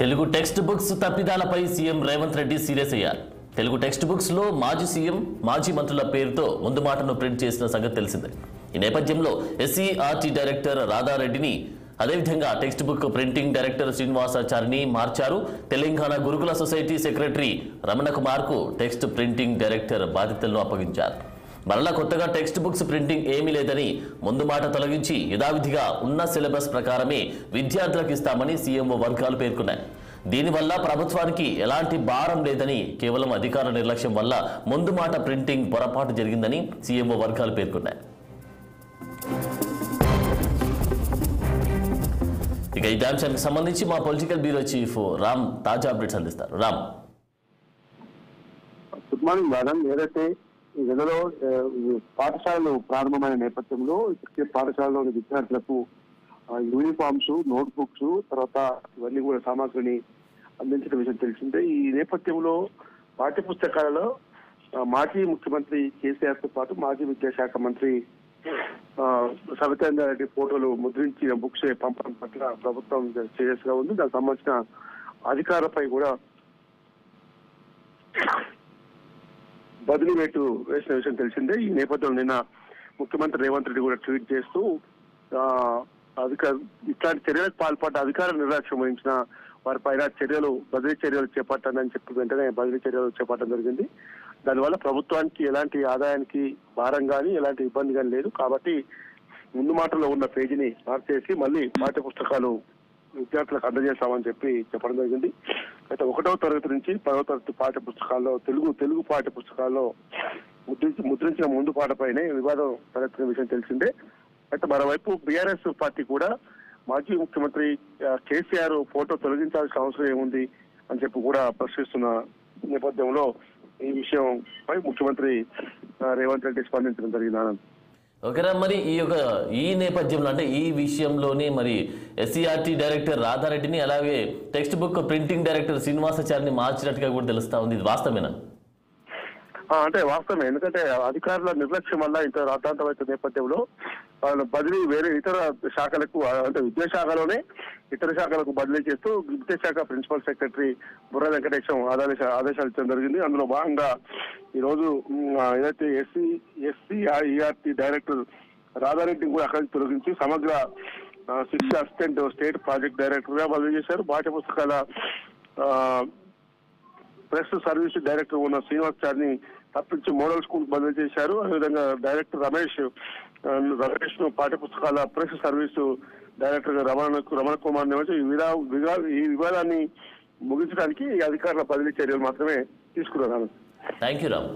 Telugu text books తప్పిదాలపై CM Revanth Reddy serious అయ్యారు. Telugu text books లో మాజీ సీఎం, మాజీ మంత్రుల పేరుతో ముందు మాటను ప్రింట్ చేసిన సంగతి తెలిసిందే. ఈ నేపథ్యంలో ఎస్సీఆర్టీ డైరెక్టర్ రాధారెడ్డిని, అదేవిధంగా టెక్స్ట్ బుక్ ప్రింటింగ్ డైరెక్టర్ శ్రీనివాసాచారిని మార్చారు. తెలంగాణ గురుకుల సొసైటీ సెక్రటరీ రమణ కుమార్ కు టెక్స్ట్ ప్రింటింగ్ డైరెక్టర్ బాధ్యతలను అప్పగించారు. మరలా కొత్తగా టెక్స్ట్ బుక్స్ ప్రింటింగ్ ఏమీ లేదని ముందు మాట తొలగించి యథావిధిగా ఉన్న సిలబస్ ప్రకారమే విద్యార్థులకు ఇస్తామని సీఎంఓ వర్గాలు పేర్కొన్నాయి. దీనివల్ల ప్రభుత్వానికి ఎలాంటి భారం లేదని, కేవలం అధికార నిర్లక్ష్యం వల్ల ముందు మాట ప్రింటింగ్ పొరపాటు జరిగిందని సీఎంఓ వర్గాలు పేర్కొన్నాయి. ఇక ఈ అంశానికి సంబంధించి మా పొలిటికల్ బ్యూరో చీఫ్ రామ్ తాజా అప్డేట్స్ అందిస్తారు. Ram, good morning madam. ఏదైతే గదిలో పాఠశాలలు ప్రారంభమైన నేపథ్యంలో పాఠశాలలోని విద్యార్థులకు యూనిఫామ్స్, నోట్ బుక్స్, తర్వాత ఇవన్నీ కూడా సామాగ్రిని అందించిన విషయం తెలిసిందే. ఈ నేపథ్యంలో పాఠ్య పుస్తకాలలో మాజీ ముఖ్యమంత్రి కేసీఆర్ తో పాటు మాజీ విద్యాశాఖ మంత్రి సవితేందర్ రెడ్డి ఫోటోలు ముద్రించిన బుక్స్ పంపడం పట్ల ప్రభుత్వం సీరియస్ గా ఉంది. దానికి సంబంధించిన అధికారులపై కూడా బదిలీ వేటు వేసిన విషయం తెలిసిందే. ఈ నేపథ్యంలో నిన్న ముఖ్యమంత్రి రేవంత్ రెడ్డి కూడా ట్వీట్ చేస్తూ ఇట్లాంటి చర్యలకు పాల్పడ్డ అధికార నిర్లక్ష్యం వహించిన వారిపైన బదిలీ చర్యలు చేపట్టాలని చెప్పి వెంటనే బదిలీ చర్యలు చేపట్టడం జరిగింది. దానివల్ల ప్రభుత్వానికి ఎలాంటి ఆదాయానికి భారం కానీ ఎలాంటి ఇబ్బంది కానీ లేదు. కాబట్టి ముందు మాటలో ఉన్న పేజీని మార్చేసి మళ్ళీ పాఠ్య పుస్తకాలు విద్యార్థులకు అందజేస్తామని చెప్పడం జరిగింది. అయితే 1వ తరగతి నుంచి 10వ తరగతి పాఠ్య పుస్తకాల్లో తెలుగు పాఠ్య పుస్తకాల్లో ముద్రించిన ముందు పాటపైనే వివాదం తలెత్తిన విషయం తెలిసిందే. అయితే మరోవైపు బీఆర్ఎస్ పార్టీ కూడా మాజీ ముఖ్యమంత్రి కేసీఆర్ ఫోటో తొలగించాల్సిన అవసరం ఏముంది అని చెప్పి కూడా ప్రశ్నిస్తున్న నేపథ్యంలో ఈ విషయంపై ముఖ్యమంత్రి రేవంత్ రెడ్డి స్పందించడం జరిగింది. ఆనంద్, ఓకేనా. మరి ఈ నేపథ్యంలో అంటే ఈ విషయంలోనే మరి ఎస్సీఆర్టీ డైరెక్టర్ రాధారెడ్డిని, అలాగే టెక్స్ట్ బుక్ ప్రింటింగ్ డైరెక్టర్ శ్రీనివాసాచారిని మార్చినట్టుగా కూడా తెలుస్తా ఉంది. ఇది వాస్తవేనా? అంటే వాస్తవమే. ఎందుకంటే అధికారుల నిర్లక్ష్యం వల్ల ఇంత రాద్ధాంతమైన నేపథ్యంలో వాళ్ళ బదిలీ వేరే ఇతర శాఖలకు, అంటే విద్యాశాఖలోనే ఇతర శాఖలకు బదిలీ చేస్తూ విద్యాశాఖ ప్రిన్సిపల్ సెక్రటరీ బుర్ర వెంకటేశం ఆదేశాలు ఇచ్చడం జరిగింది. అందులో భాగంగా ఈ రోజు ఏదైతే ఎస్సీఆర్టీ డైరెక్టర్ రాధారెడ్డిని కూడా అక్కడి నుంచి తొలగించి సమగ్ర శిక్ష అసిస్టెంట్ స్టేట్ ప్రాజెక్ట్ డైరెక్టర్ గా బదిలీ చేశారు. పాఠ్య పుస్తకాల ప్రెస్ సర్వీస్ డైరెక్టర్ ఉన్న శ్రీనివాసాచారిని తప్పించి మోడల్ స్కూల్ బదిలీ చేశారు. అదేవిధంగా డైరెక్టర్ రమేష్ ను పాఠ్య పుస్తకాల ప్రెస్ సర్వీసు డైరెక్టర్ గా రమణ కుమార్ నియమించి ఈ వివాదాన్ని ముగించడానికి అధికారుల బదిలీ చర్యలు మాత్రమే తీసుకున్నారు. Thank you Ram.